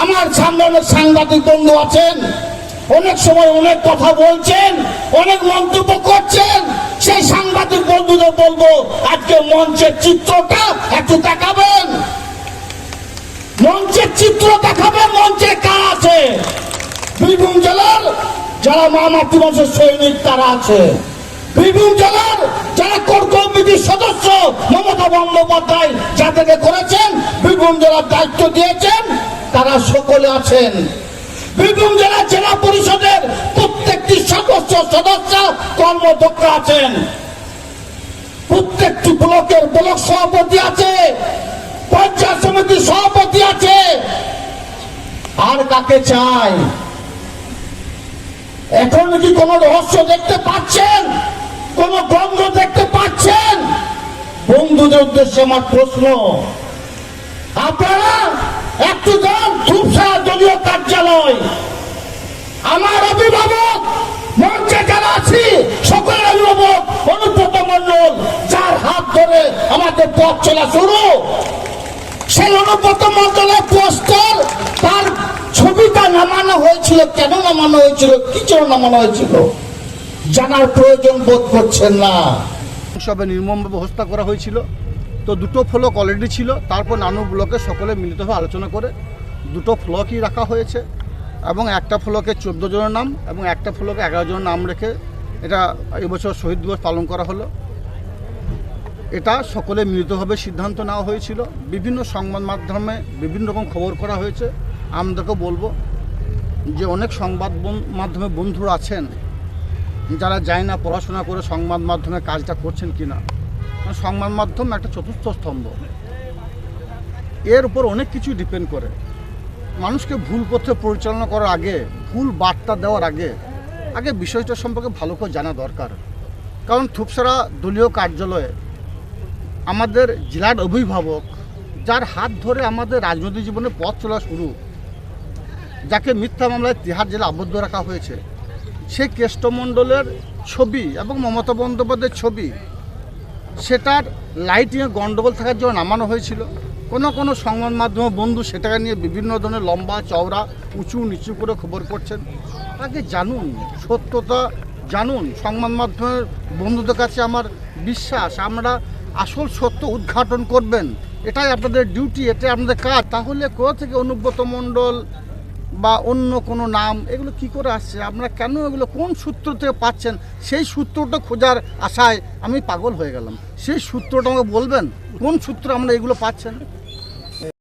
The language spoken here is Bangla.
আমার সামনে অনেক সাংবাদিক বন্ধু আছেন, অনেক সময় অনেক কথা বলছেন, অনেক মন্তব্য করছেন। সেই সাংবাদিক বন্ধুদের বলবো, আজকে মঞ্চের চিত্রটা একটু দেখাবেন, মঞ্চের চিত্র দেখাবেন। মঞ্চে কারা আছে? বীরভূম জেলার যারা মা মাতৃভাষার সৈনিক তারা আছে, বীরভূম জেলার যারা কোর কমিটির সদস্য মমতা বন্দ্যোপাধ্যায় যাদেরকে করেছেন, বীরভূম জেলার দায়িত্ব দিয়েছেন, তারা সকলে আছেন। বীরভূম জেলা জেলা পরিষদের প্রত্যেকটি সদস্য কর্মদক্ষ আছেন, প্রত্যেকটি ব্লকের ব্লক সভাপতি আছে, পঞ্চায়েত সমিতির সভাপতি আছে। আর কাকে চাই? এখন কি কোন রহস্য দেখতে পাচ্ছেন? কোন গন্ধ দেখতে পাচ্ছেন? বন্ধুদের উদ্দেশ্যে আমার প্রশ্ন, আপনারা একটু যান ধূপসারা দলীয় কার্যালয়। আমার অভিভাবক মঞ্চে যারা আছি সকলের অভিভাবক অনুব্রত মণ্ডল, যার হাত ধরে আমাদের পথ চলা শুরু, সেই অনুব্রত মণ্ডলের পোস্টার, তার ছবিটা নামানো হয়েছিল। কেন নামানো হয়েছিল, কি জন্য নামানো হয়েছিল, জানার প্রয়োজন বোধ করছেন না। সবে নির্মমভাবে হত্যা করা হয়েছিল। তো দুটো ফলক অলরেডি ছিল, তারপর নানু ব্লকে সকলে মিলিতভাবে আলোচনা করে দুটো ফলকই রাখা হয়েছে এবং একটা ফলকে 14 জনের নাম এবং একটা ফলকে 11 জনের নাম রেখে এটা এবছর শহীদ দিবস পালন করা হলো। এটা সকলে মিলিতভাবে সিদ্ধান্ত নেওয়া হয়েছিল। বিভিন্ন সংবাদ মাধ্যমে বিভিন্ন রকম খবর করা হয়েছে। আমাদেরকে বলবো যে অনেক সংবাদ মাধ্যমে বন্ধুরা আছেন যারা যায় না পড়াশোনা করে সংবাদ মাধ্যমে কাজটা করছেন কিনা। সংবাদ মাধ্যম একটা চতুর্থ স্তম্ভ, এর উপর অনেক কিছু ডিপেন্ড করে। মানুষকে ভুল পথে পরিচালনা করার আগে, ভুল বার্তা দেওয়ার আগে বিষয়টা সম্পর্কে ভালো করে জানা দরকার। কারণ থুপসারা দলীয় কার্যালয়ে আমাদের জেলার অভিভাবক, যার হাত ধরে আমাদের রাজনৈতিক জীবনে পথ চলা শুরু, যাকে মিথ্যা মামলায় তিহার জেলা আবদ্ধ রাখা হয়েছে, সেই কেষ্টমণ্ডলের ছবি এবং মমতা বন্দ্যোপাধ্যায়ের ছবি, সেটার লাইটিংয়ে গণ্ডগোল থাকার জন্য নামানো হয়েছিল। কোনো সংবাদ মাধ্যম বন্ধু সেটাকে নিয়ে বিভিন্ন ধরনের লম্বা চওড়া উঁচু নিচু করে খবর করছেন। আগে জানুন, সত্যতা জানুন। সংবাদ মাধ্যমের বন্ধুদের কাছে আমার বিশ্বাস, আমরা আসল সত্য উদ্ঘাটন করবেন, এটাই আপনাদের ডিউটি, এটাই আপনাদের কাজ। তাহলে কোথা থেকে অনুব্রত মণ্ডল বা অন্য কোনো নাম এগুলো কি করে আসছে, আমরা কেন এগুলো কোন সূত্র থেকে পাচ্ছেন, সেই সূত্রটা খোঁজার আশায় আমি পাগল হয়ে গেলাম। সেই সূত্রটা আমাকে বলবেন, কোন সূত্রে আমরা এগুলো পাচ্ছেন।